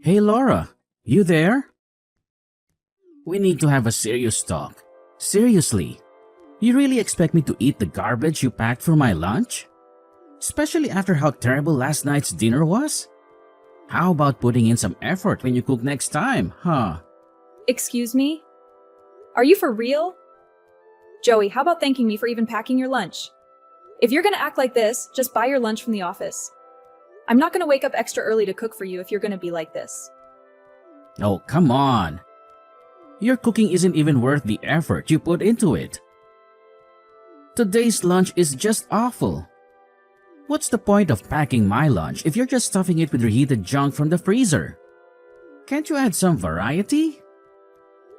Hey Laura, you there? We need to have a serious talk. Seriously, you really expect me to eat the garbage you packed for my lunch? Especially after how terrible last night's dinner was? How about putting in some effort when you cook next time, huh? Excuse me? Are you for real? Joey, how about thanking me for even packing your lunch? If you're gonna act like this, just buy your lunch from the office. I'm not gonna wake up extra early to cook for you if you're gonna be like this. Oh, come on. Your cooking isn't even worth the effort you put into it. Today's lunch is just awful. What's the point of packing my lunch if you're just stuffing it with reheated junk from the freezer? Can't you add some variety?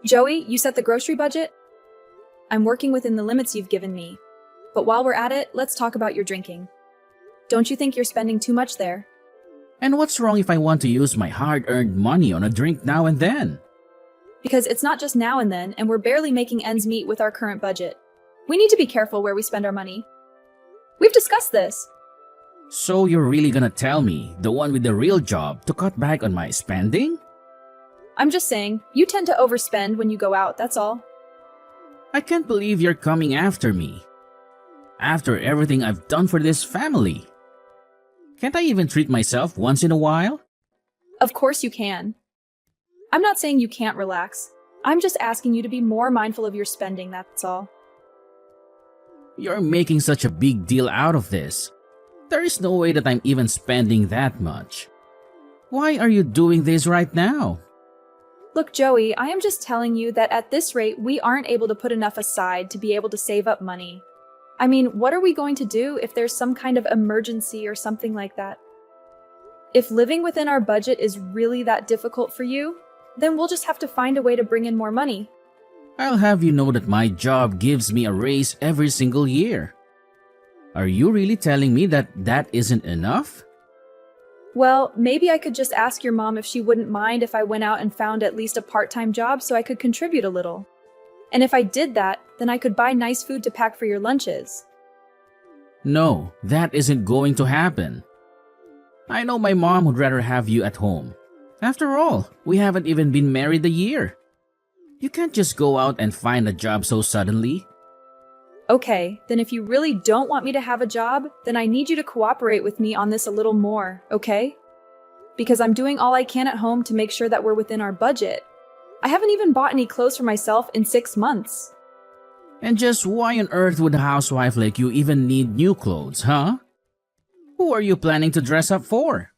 Joey, you set the grocery budget? I'm working within the limits you've given me. But while we're at it, let's talk about your drinking. Don't you think you're spending too much there? And what's wrong if I want to use my hard-earned money on a drink now and then? Because it's not just now and then, and we're barely making ends meet with our current budget. We need to be careful where we spend our money. We've discussed this. So you're really gonna tell me, the one with the real job, to cut back on my spending? I'm just saying, you tend to overspend when you go out, that's all. I can't believe you're coming after me. After everything I've done for this family. Can't I even treat myself once in a while? Of course you can. I'm not saying you can't relax. I'm just asking you to be more mindful of your spending, that's all. You're making such a big deal out of this. There is no way that I'm even spending that much. Why are you doing this right now? Look, Joey, I am just telling you that at this rate, we aren't able to put enough aside to be able to save up money. I mean, what are we going to do if there's some kind of emergency or something like that? If living within our budget is really that difficult for you, then we'll just have to find a way to bring in more money. I'll have you know that my job gives me a raise every single year. Are you really telling me that that isn't enough? Well, maybe I could just ask your mom if she wouldn't mind if I went out and found at least a part-time job so I could contribute a little. And if I did that, then I could buy nice food to pack for your lunches. No, that isn't going to happen. I know my mom would rather have you at home. After all, we haven't even been married a year. You can't just go out and find a job so suddenly. Okay, then if you really don't want me to have a job, then I need you to cooperate with me on this a little more, okay? Because I'm doing all I can at home to make sure that we're within our budget. I haven't even bought any clothes for myself in 6 months. And just why on earth would a housewife like you even need new clothes, huh? Who are you planning to dress up for?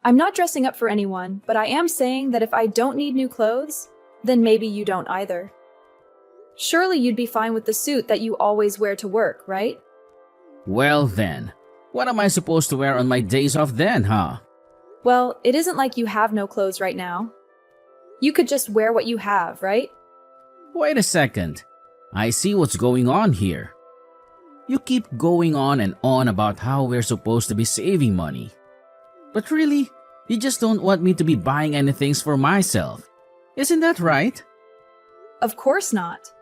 I'm not dressing up for anyone, but I am saying that if I don't need new clothes, then maybe you don't either. Surely you'd be fine with the suit that you always wear to work, right? Well then, what am I supposed to wear on my days off then, huh? Well, it isn't like you have no clothes right now. You could just wear what you have, right? Wait a second. I see what's going on here. You keep going on and on about how we're supposed to be saving money. But really, you just don't want me to be buying anything for myself. Isn't that right? Of course not.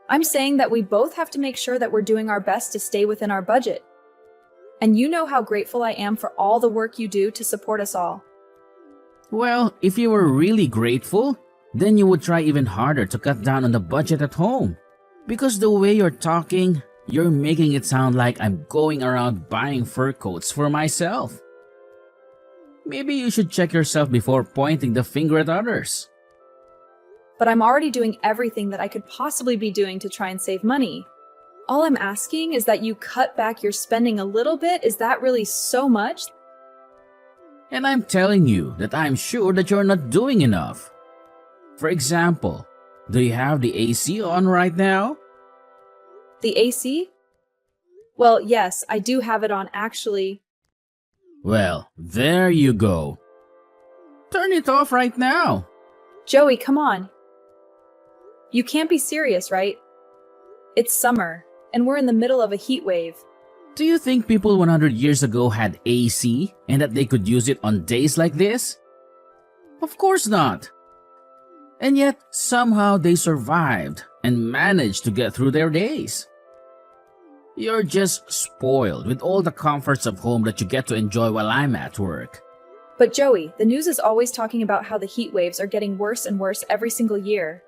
I'm saying that we both have to make sure that we're doing our best to stay within our budget. And you know how grateful I am for all the work you do to support us all. Well, if you were really grateful, then you would try even harder to cut down on the budget at home. Because the way you're talking, you're making it sound like I'm going around buying fur coats for myself. Maybe you should check yourself before pointing the finger at others. But I'm already doing everything that I could possibly be doing to try and save money. All I'm asking is that you cut back your spending a little bit. Is that really so much? And I'm telling you that I'm sure that you're not doing enough. For example, do you have the AC on right now? The AC? Well, yes, I do have it on actually. Well, there you go. Turn it off right now. Joey, come on. You can't be serious, right? It's summer, and we're in the middle of a heat wave. Do you think people 100 years ago had AC and that they could use it on days like this? Of course not. And yet, somehow they survived and managed to get through their days. You're just spoiled with all the comforts of home that you get to enjoy while I'm at work. But Joey, the news is always talking about how the heat waves are getting worse and worse every single year.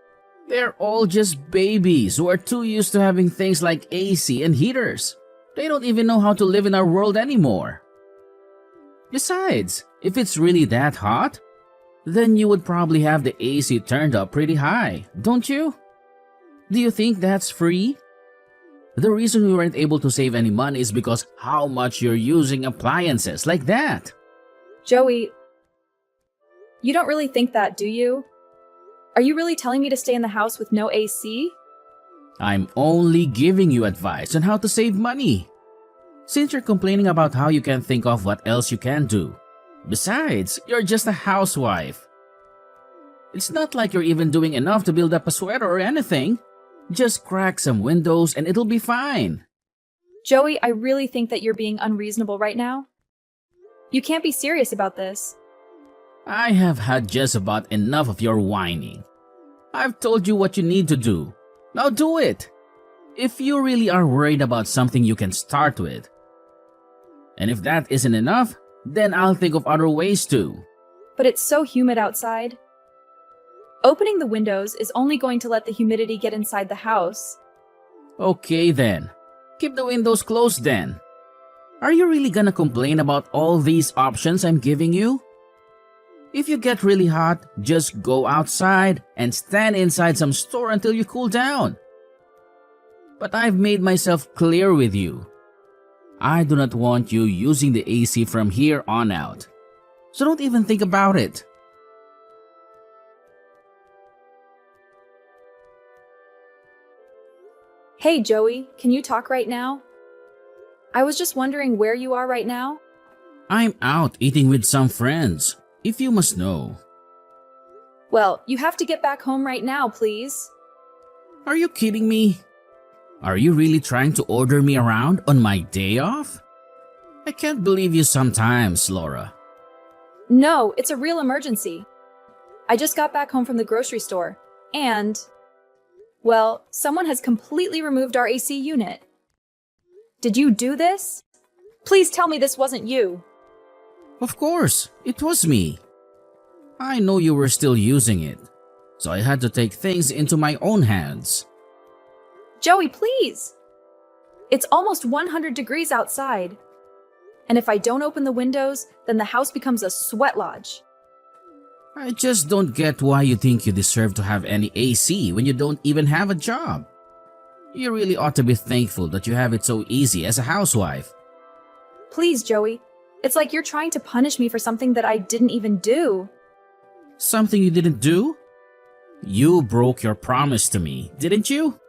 They're all just babies who are too used to having things like AC and heaters. They don't even know how to live in our world anymore. Besides, if it's really that hot, then you would probably have the AC turned up pretty high, don't you? Do you think that's free? The reason we weren't able to save any money is because how much you're using appliances like that. Joey, you don't really think that, do you? Are you really telling me to stay in the house with no AC? I'm only giving you advice on how to save money. Since you're complaining about how you can't think of what else you can do. Besides, you're just a housewife. It's not like you're even doing enough to build up a sweater or anything. Just crack some windows and it'll be fine. Joey, I really think that you're being unreasonable right now. You can't be serious about this. I have had just about enough of your whining. I've told you what you need to do. Now do it. If you really are worried about something you can start with. And if that isn't enough, then I'll think of other ways too. But it's so humid outside. Opening the windows is only going to let the humidity get inside the house. Okay then. Keep the windows closed then. Are you really gonna complain about all these options I'm giving you? If you get really hot, just go outside and stand inside some store until you cool down. But I've made myself clear with you. I do not want you using the AC from here on out. So don't even think about it. Hey Joey, can you talk right now? I was just wondering where you are right now. I'm out eating with some friends, if you must know. Well, you have to get back home right now, please. Are you kidding me? Are you really trying to order me around on my day off? I can't believe you sometimes, Laura. No, it's a real emergency. I just got back home from the grocery store, and, well, someone has completely removed our AC unit. Did you do this? Please tell me this wasn't you. Of course, it was me. I know you were still using it, so I had to take things into my own hands. Joey, please! It's almost 100 degrees outside. And if I don't open the windows, then the house becomes a sweat lodge. I just don't get why you think you deserve to have any AC when you don't even have a job. You really ought to be thankful that you have it so easy as a housewife. Please, Joey. It's like you're trying to punish me for something that I didn't even do. Something you didn't do? You broke your promise to me, didn't you?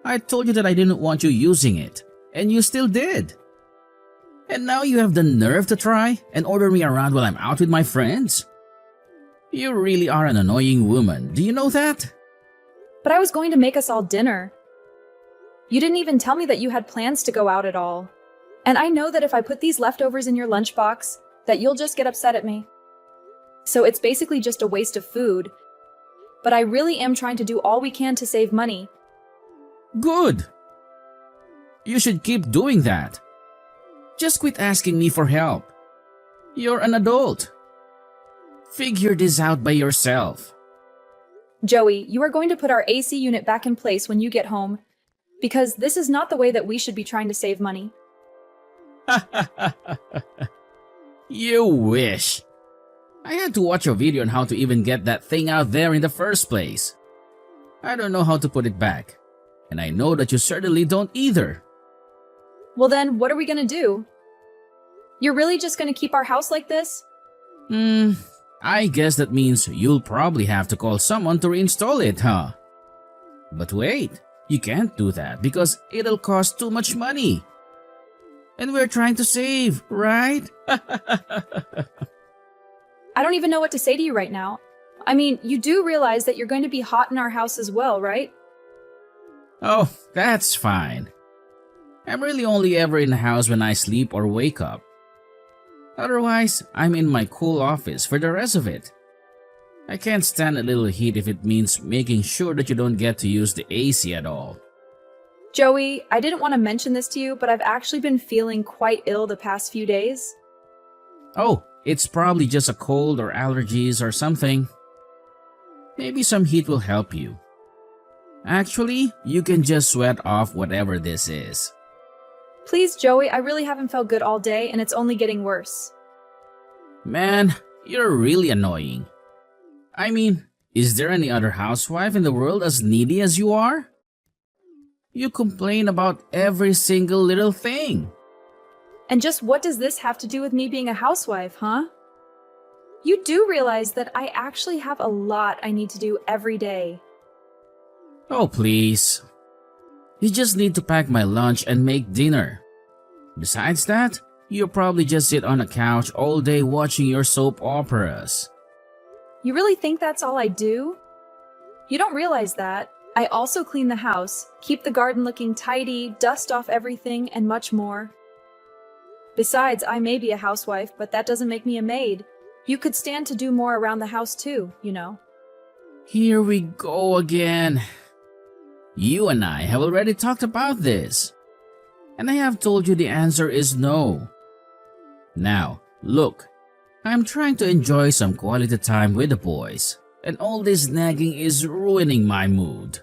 I told you that I didn't want you using it, and you still did. And now you have the nerve to try and order me around while I'm out with my friends? You really are an annoying woman, do you know that? But I was going to make us all dinner. You didn't even tell me that you had plans to go out at all. And I know that if I put these leftovers in your lunchbox, that you'll just get upset at me. So it's basically just a waste of food. But I really am trying to do all we can to save money. Good. You should keep doing that. Just quit asking me for help. You're an adult. Figure this out by yourself. Joey, you are going to put our AC unit back in place when you get home, because this is not the way that we should be trying to save money. You wish. I had to watch a video on how to even get that thing out there in the first place. I don't know how to put it back, and I know that you certainly don't either. Well then, what are we gonna do? You're really just gonna keep our house like this? I guess that means you'll probably have to call someone to reinstall it, huh? But wait, you can't do that because it'll cost too much money. And we're trying to save, right? I don't even know what to say to you right now. I mean, you do realize that you're going to be hot in our house as well, right? Oh, that's fine. I'm really only ever in the house when I sleep or wake up. Otherwise, I'm in my cool office for the rest of it. I can't stand a little heat if it means making sure that you don't get to use the AC at all. Joey, I didn't want to mention this to you, but I've actually been feeling quite ill the past few days. Oh, It's probably just a cold or allergies or something. Maybe some heat will help you. Actually, you can just sweat off whatever this is. Please, Joey, I really haven't felt good all day and it's only getting worse. Man, you're really annoying. I mean, is there any other housewife in the world as needy as you are? You complain about every single little thing. And just what does this have to do with me being a housewife, huh? You do realize that I actually have a lot I need to do every day. Oh, please. You just need to pack my lunch and make dinner. Besides that, you'll probably just sit on a couch all day watching your soap operas. You really think that's all I do? You don't realize that. I also clean the house, keep the garden looking tidy, dust off everything, and much more. Besides, I may be a housewife, but that doesn't make me a maid. You could stand to do more around the house too, you know. Here we go again. You and I have already talked about this. And I have told you the answer is no. Now, look, I'm trying to enjoy some quality time with the boys, and all this nagging is ruining my mood.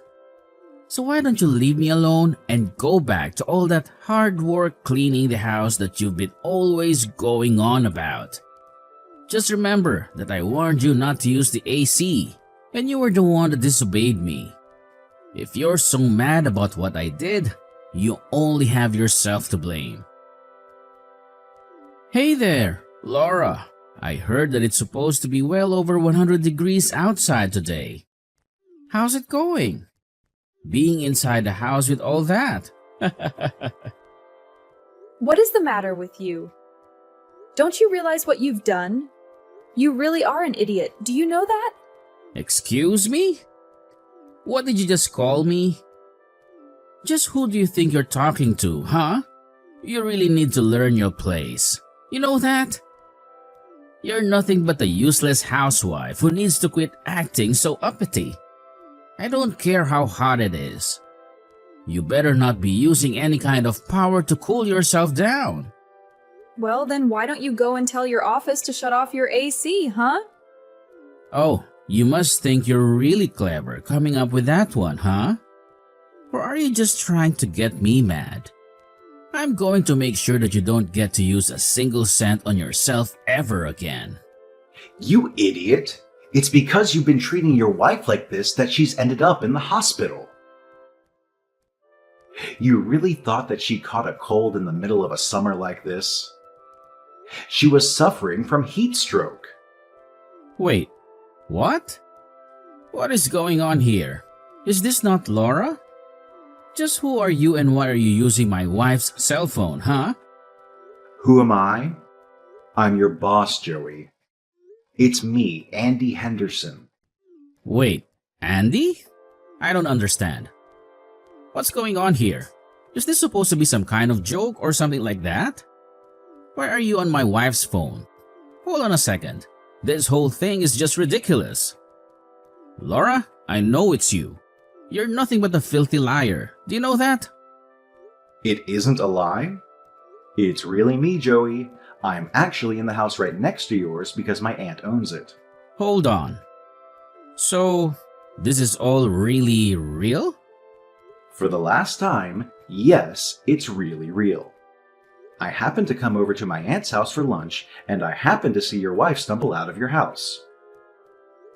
So why don't you leave me alone and go back to all that hard work cleaning the house that you've been always going on about? Just remember that I warned you not to use the AC, and you were the one that disobeyed me. If you're so mad about what I did, you only have yourself to blame. Hey there, Laura. I heard that it's supposed to be well over 100 degrees outside today. How's it going? Being inside the house with all that? What is the matter with you? Don't you realize what you've done? You really are an idiot. Do you know that? Excuse me? What did you just call me? Just who do you think you're talking to, huh? You really need to learn your place. You know that? You're nothing but a useless housewife who needs to quit acting so uppity. I don't care how hot it is. You better not be using any kind of power to cool yourself down. Well, then why don't you go and tell your office to shut off your AC, huh? Oh, you must think you're really clever coming up with that one, huh? Or are you just trying to get me mad? I'm going to make sure that you don't get to use a single cent on yourself ever again. You idiot! It's because you've been treating your wife like this that she's ended up in the hospital. You really thought that she caught a cold in the middle of a summer like this? She was suffering from heat stroke. Wait, what? What is going on here? Is this not Laura? Just who are you and why are you using my wife's cell phone, huh? Who am I? I'm your boss, Joey. It's me, Andy Henderson. Wait, Andy? I don't understand. What's going on here? Is this supposed to be some kind of joke or something like that? Why are you on my wife's phone? Hold on a second. This whole thing is just ridiculous. Laura, I know it's you. You're nothing but a filthy liar. Do you know that? It isn't a lie. It's really me, Joey. I'm actually in the house right next to yours because my aunt owns it. Hold on. So, this is all really real? For the last time, yes, it's really real. I happened to come over to my aunt's house for lunch, and I happened to see your wife stumble out of your house.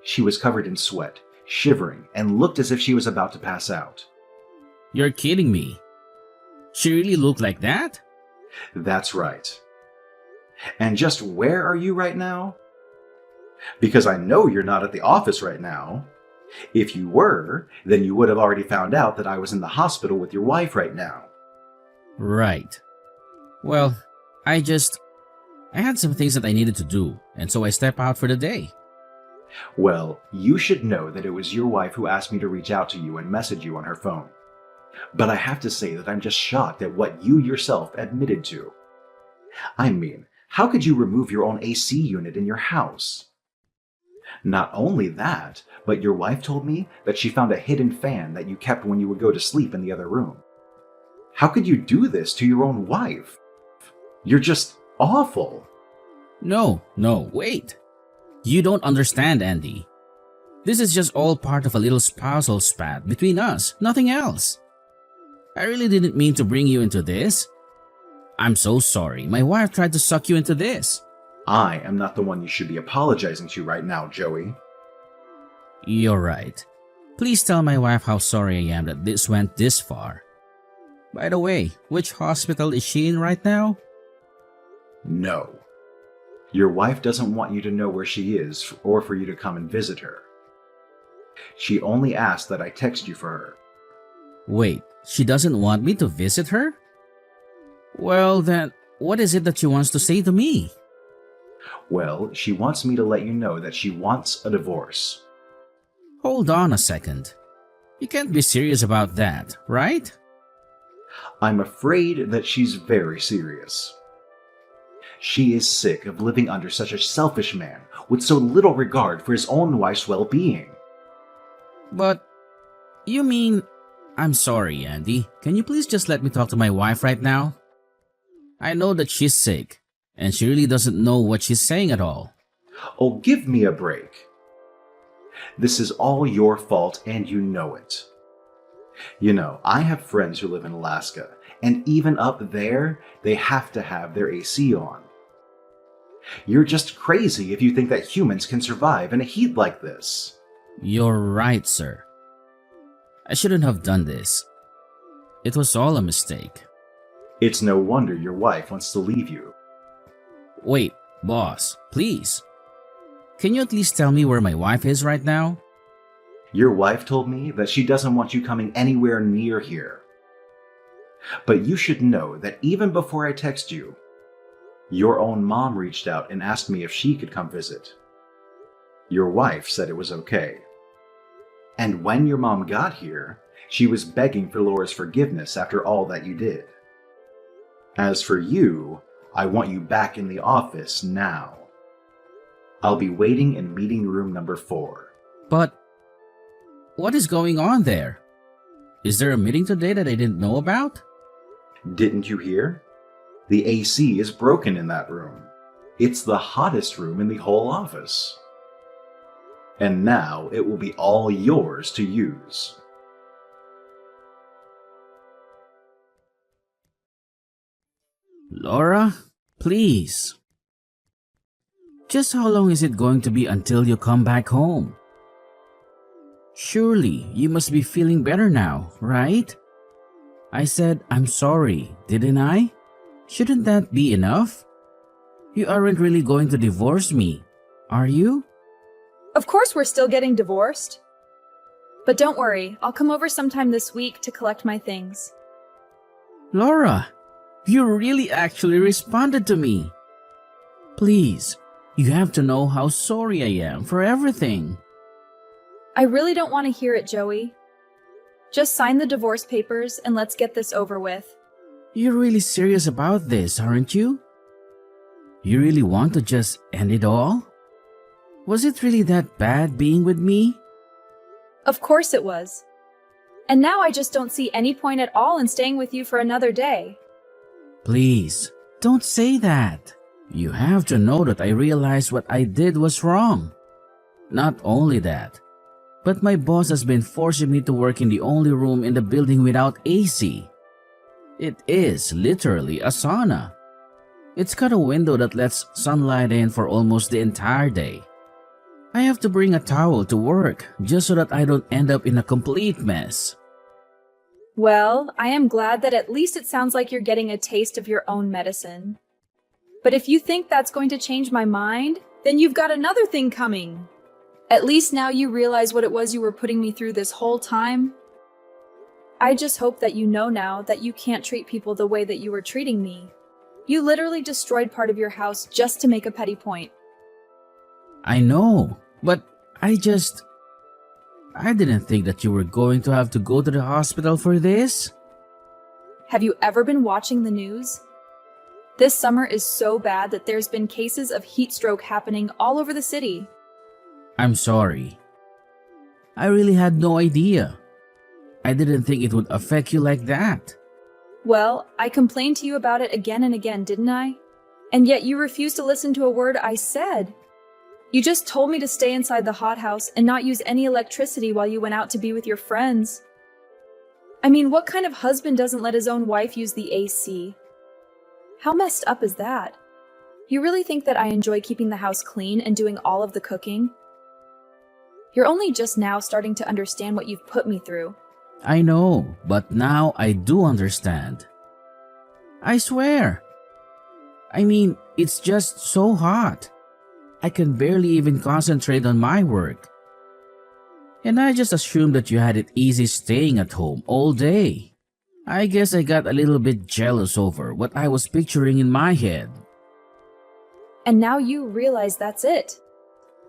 She was covered in sweat, shivering, and looked as if she was about to pass out. You're kidding me. She really looked like that? That's right. And just where are you right now? Because I know you're not at the office right now. If you were, then you would have already found out that I was in the hospital with your wife right now. Right. Well, I had some things that I needed to do, and so I stepped out for the day. Well, you should know that it was your wife who asked me to reach out to you and message you on her phone. But I have to say that I'm just shocked at what you yourself admitted to. I mean, how could you remove your own AC unit in your house? Not only that, but your wife told me that she found a hidden fan that you kept when you would go to sleep in the other room. How could you do this to your own wife? You're just awful. No, wait. You don't understand, Andy. This is just all part of a little spousal spat between us, nothing else. I really didn't mean to bring you into this. I'm so sorry. My wife tried to suck you into this. I am not the one you should be apologizing to right now, Joey. You're right. Please tell my wife how sorry I am that this went this far. By the way, which hospital is she in right now? No. Your wife doesn't want you to know where she is or for you to come and visit her. She only asked that I text you for her. Wait, she doesn't want me to visit her? Well then, what is it that she wants to say to me? Well, she wants me to let you know that she wants a divorce. Hold on a second. You can't be serious about that, right? I'm afraid that she's very serious. She is sick of living under such a selfish man with so little regard for his own wife's well-being. But, you mean... I'm sorry, Andy. Can you please just let me talk to my wife right now? I know that she's sick, and she really doesn't know what she's saying at all. Oh, give me a break. This is all your fault, and you know it. You know, I have friends who live in Alaska, and even up there, they have to have their AC on. You're just crazy if you think that humans can survive in a heat like this. You're right, sir. I shouldn't have done this. It was all a mistake. It's no wonder your wife wants to leave you. Wait, boss, please. Can you at least tell me where my wife is right now? Your wife told me that she doesn't want you coming anywhere near here. But you should know that even before I text you, your own mom reached out and asked me if she could come visit. Your wife said it was okay. And when your mom got here, she was begging for Laura's forgiveness after all that you did. As for you, I want you back in the office now. I'll be waiting in meeting room number 4. But what is going on there? Is there a meeting today that I didn't know about? Didn't you hear? The AC is broken in that room. It's the hottest room in the whole office. And now it will be all yours to use. Laura, please. Just how long is it going to be until you come back home? Surely you must be feeling better now, right? I said I'm sorry, didn't I? Shouldn't that be enough? You aren't really going to divorce me, are you? Of course we're still getting divorced. But don't worry, I'll come over sometime this week to collect my things. Laura, you really actually responded to me. Please, you have to know how sorry I am for everything. I really don't want to hear it, Joey. Just sign the divorce papers and let's get this over with. You're really serious about this, aren't you? You really want to just end it all? Was it really that bad being with me? Of course it was. And now I just don't see any point at all in staying with you for another day. Please, don't say that. You have to know that I realized what I did was wrong. Not only that, but my boss has been forcing me to work in the only room in the building without AC. It is literally a sauna. It's got a window that lets sunlight in for almost the entire day. I have to bring a towel to work just so that I don't end up in a complete mess. Well, I am glad that at least it sounds like you're getting a taste of your own medicine. But if you think that's going to change my mind, then you've got another thing coming. At least now you realize what it was you were putting me through this whole time. I just hope that you know now that you can't treat people the way that you were treating me. You literally destroyed part of your house just to make a petty point. I know, but I didn't think that you were going to have to go to the hospital for this. Have you ever been watching the news? This summer is so bad that there's been cases of heat stroke happening all over the city. I'm sorry. I really had no idea. I didn't think it would affect you like that. Well, I complained to you about it again and again, didn't I? And yet you refused to listen to a word I said. You just told me to stay inside the hothouse and not use any electricity while you went out to be with your friends. I mean, what kind of husband doesn't let his own wife use the AC? How messed up is that? You really think that I enjoy keeping the house clean and doing all of the cooking? You're only just now starting to understand what you've put me through. I know, but now I do understand. I swear. I mean, it's just so hot. I can barely even concentrate on my work. And I just assumed that you had it easy staying at home all day. I guess I got a little bit jealous over what I was picturing in my head. And now you realize that's it.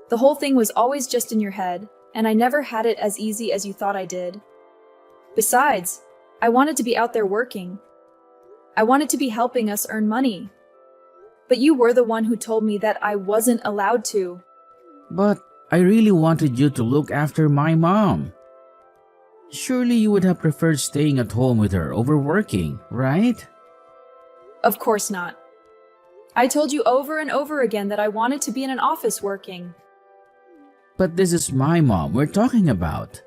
The whole thing was always just in your head, and I never had it as easy as you thought I did. Besides, I wanted to be out there working. I wanted to be helping us earn money. But you were the one who told me that I wasn't allowed to. But I really wanted you to look after my mom. Surely you would have preferred staying at home with her over working, right? Of course not. I told you over and over again that I wanted to be in an office working. But this is my mom we're talking about.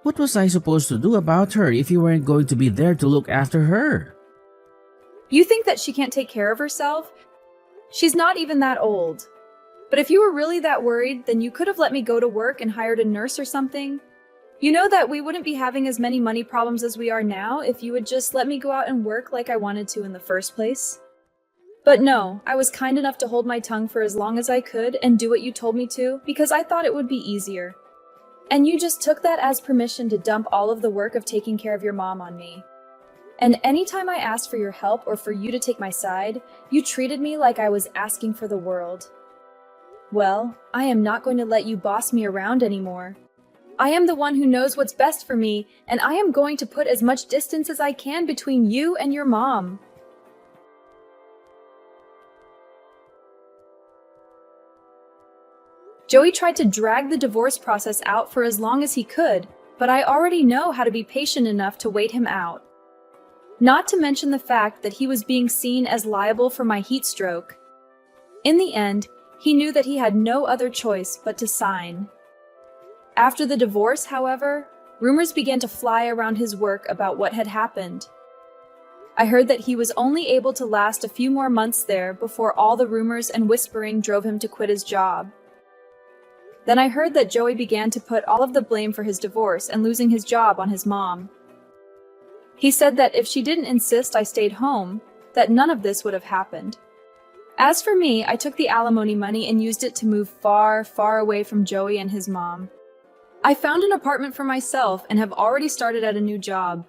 What was I supposed to do about her if you weren't going to be there to look after her? You think that she can't take care of herself? She's not even that old. But if you were really that worried, then you could have let me go to work and hired a nurse or something. You know that we wouldn't be having as many money problems as we are now if you would just let me go out and work like I wanted to in the first place. But no, I was kind enough to hold my tongue for as long as I could and do what you told me to because I thought it would be easier. And you just took that as permission to dump all of the work of taking care of your mom on me. And anytime I asked for your help or for you to take my side, you treated me like I was asking for the world. Well, I am not going to let you boss me around anymore. I am the one who knows what's best for me, and I am going to put as much distance as I can between you and your mom. Joey tried to drag the divorce process out for as long as he could, but I already know how to be patient enough to wait him out. Not to mention the fact that he was being seen as liable for my heat stroke. In the end, he knew that he had no other choice but to sign. After the divorce, however, rumors began to fly around his work about what had happened. I heard that he was only able to last a few more months there before all the rumors and whispering drove him to quit his job. Then I heard that Joey began to put all of the blame for his divorce and losing his job on his mom. He said that if she didn't insist I stayed home, that none of this would have happened. As for me, I took the alimony money and used it to move far, far away from Joey and his mom. I found an apartment for myself and have already started at a new job.